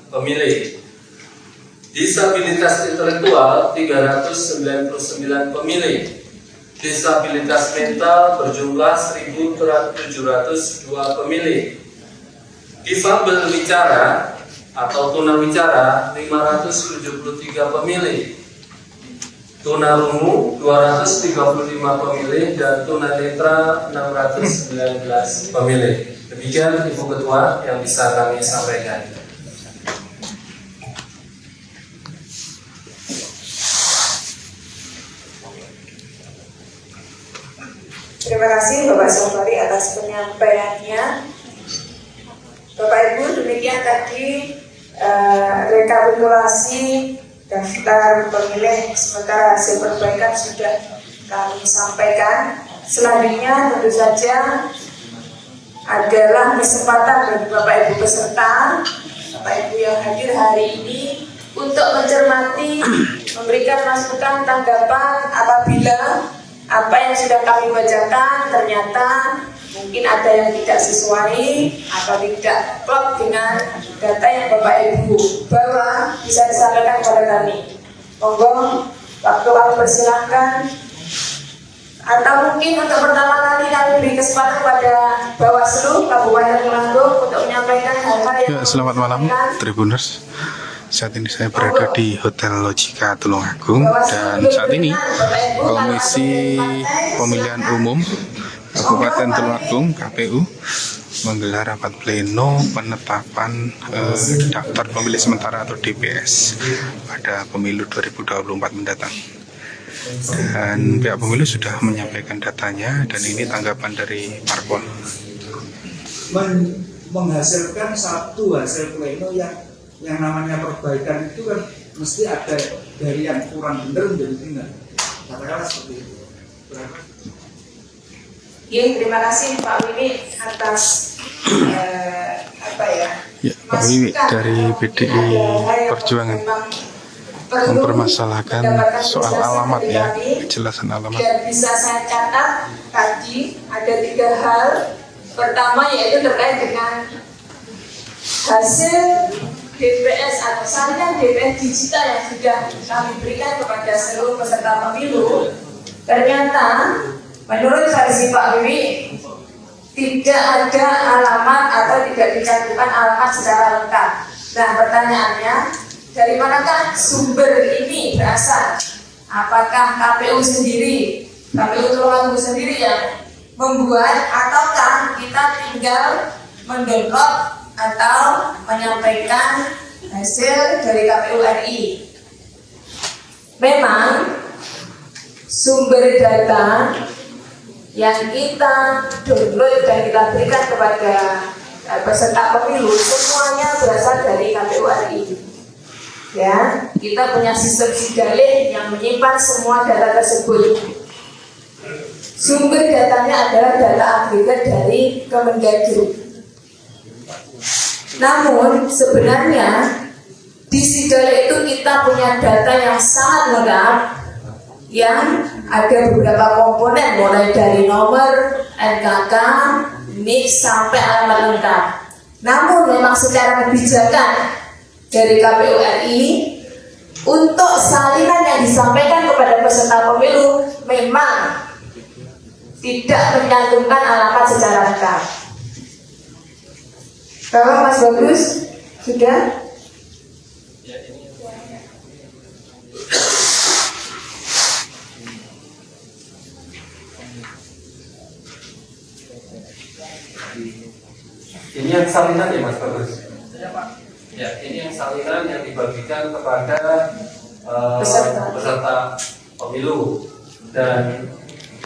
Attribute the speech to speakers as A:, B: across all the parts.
A: pemilih. Disabilitas intelektual 399 pemilih. Disabilitas mental berjumlah 1.702 pemilih. Difabel bicara atau tunawicara 573 pemilih. Tunarungu 235 pemilih dan tunanetra 619 pemilih. Demikian Ibu Ketua yang bisa kami sampaikan.
B: Terima kasih Bapak Safari atas penyampaiannya. Bapak Ibu, demikian tadi rekapitulasi daftar pemilih sementara hasil perbaikan sudah kami sampaikan. Selanjutnya tentu saja adalah kesempatan bagi Bapak Ibu peserta, Bapak Ibu yang hadir hari ini untuk mencermati, memberikan masukan tanggapan apabila apa yang sudah kami bacakan ternyata mungkin ada yang tidak sesuai atau tidak klop dengan data yang Bapak Ibu bawa, bisa disampaikan kepada kami. Monggo, waktu kami persilahkan. Atau mungkin untuk pertama kali kami beri kesempatan kepada Bawaslu Kabupaten Temanggung untuk menyampaikan hal-hal yang
C: selamat malam Tribuners. Saat ini saya berada di Hotel Logika Tulungagung dan saat ini Komisi Pemilihan Umum Kabupaten Tulungagung (KPU) menggelar rapat pleno penetapan daftar pemilih sementara atau DPS pada pemilu 2024 mendatang. Dan pihak pemilu sudah menyampaikan datanya dan ini tanggapan dari parpol.
D: Menghasilkan satu hasil pleno yang namanya perbaikan itu kan mesti ada dari yang kurang benar menjadi benar. Katakanlah seperti itu.
B: Terima kasih Pak Wiwi atas
C: Pak Wiwi dari PDI Perjuangan mempermasalahkan soal alamat ya, kejelasan alamat.
B: Dan bisa saya catat tadi ada 3 hal. Pertama yaitu terkait dengan hasil DPS atau salinan DPS digital yang sudah kami berikan kepada seluruh peserta pemilu. Ternyata menurut versi Pak Wiwi tidak ada alamat atau tidak dicantumkan alamat secara lengkap. Nah, pertanyaannya, dari manakah sumber ini berasal? Apakah KPU sendiri, KPU Tulungagung sendiri yang membuat, ataukah kita tinggal mendownload atau menyampaikan hasil dari KPU RI? Memang sumber data yang kita download dan kita berikan kepada peserta pemilu semuanya berasal dari KPU RI. Ya, kita punya sistem Sidalih yang menyimpan semua data tersebut. Sumber datanya adalah data agregat dari Kemendagri. Namun sebenarnya di Sidalih itu kita punya data yang sangat lengkap, yang ada beberapa komponen mulai dari nomor, NKK, NIK sampai alamat lengkap. Namun memang secara kebijakan dari KPU RI untuk salinan yang disampaikan kepada peserta pemilu memang tidak mencantumkan alamat secara lengkap. Bapak Mas Bagus sudah?
A: Ini yang salinan ya Mas Bagus? Ya, ini yang salinan yang dibagikan kepada peserta pemilu dan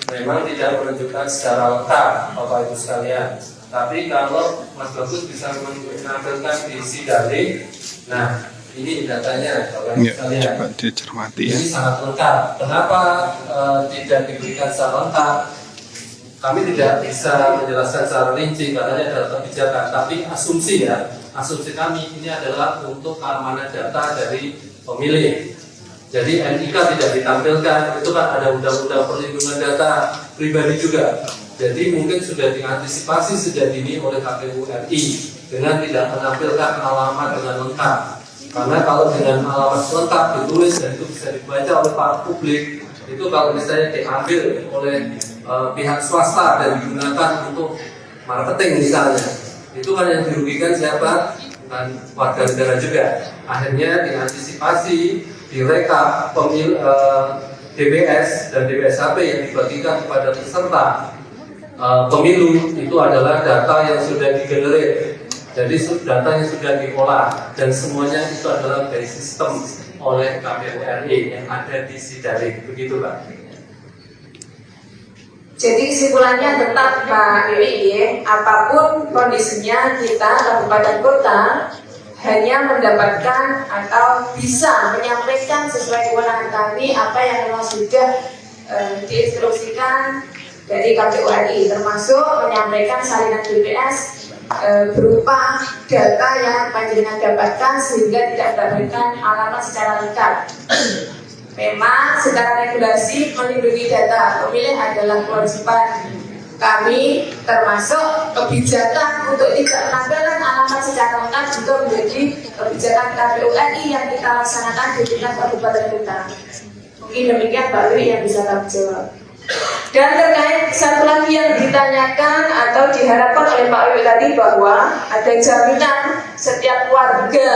A: memang tidak menunjukkan secara lengkap Bapak Ibu sekalian. Tapi kalau Mas Bagus bisa menampilkan di Sidalih, nah ini datanya Bapak Ibu sekalian.
C: Coba dicermati ya.
A: Ini sangat lengkap. Kenapa tidak diberikan secara lengkap? Kami tidak bisa menjelaskan secara rinci karena ini adalah kebijakan. Tapi asumsi ya, asumsi kami ini adalah untuk keamanan data dari pemilih. Jadi NIK tidak ditampilkan, itu kan ada undang-undang perlindungan data pribadi juga. Jadi mungkin sudah diantisipasi sejak dini oleh KPU RI dengan tidak menampilkan alamat dengan lengkap. Karena kalau dengan alamat lengkap ditulis dan itu bisa dibaca oleh para publik, itu kalau misalnya diambil oleh pihak swasta dan digunakan untuk marketing misalnya, itu kan yang dirugikan siapa? Bukan warga negara juga. Akhirnya diantisipasi, direkap DBS dan DBSHP yang dibagikan kepada peserta pemilu itu adalah data yang sudah digenerate. Jadi data yang sudah diolah dan semuanya itu adalah dari sistem oleh KPU RI yang ada di Sidaling, begitu Pak.
B: Jadi kesimpulannya tetap Pak Dewi ya, apapun kondisinya kita kabupaten kota hanya mendapatkan atau bisa menyampaikan sesuai kewenangan kami apa yang memang sudah diinstruksikan dari KPU RI, termasuk menyampaikan salinan BPS berupa data yang panjenengan dapatkan sehingga tidak mendapatkan alamat secara lengkap. Memang secara regulasi melindungi data pemilih adalah kewajiban kami, termasuk kebijakan untuk tidak menampilkan alamat secara lengkap juga menjadi kebijakan KPU RI yang kita laksanakan di tingkat kabupaten kota. Mungkin demikian Pak Wi yang bisa kami jawab. Dan terkait satu lagi yang ditanyakan atau diharapkan oleh Pak Wi tadi bahwa ada jaminan setiap warga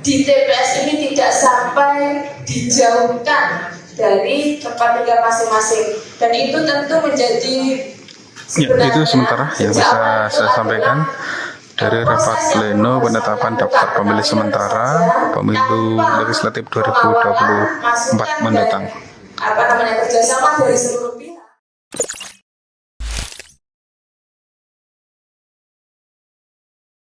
B: di TPS ini tidak sampai dijauhkan dari tempat tinggal masing-masing, dan itu tentu menjadi
C: Ya, itu sementara yang bisa saya sampaikan dari rapat pleno penetapan daftar pemilih sementara pemilu legislatif 2024 mendatang.
B: Kerjasama dari seluruh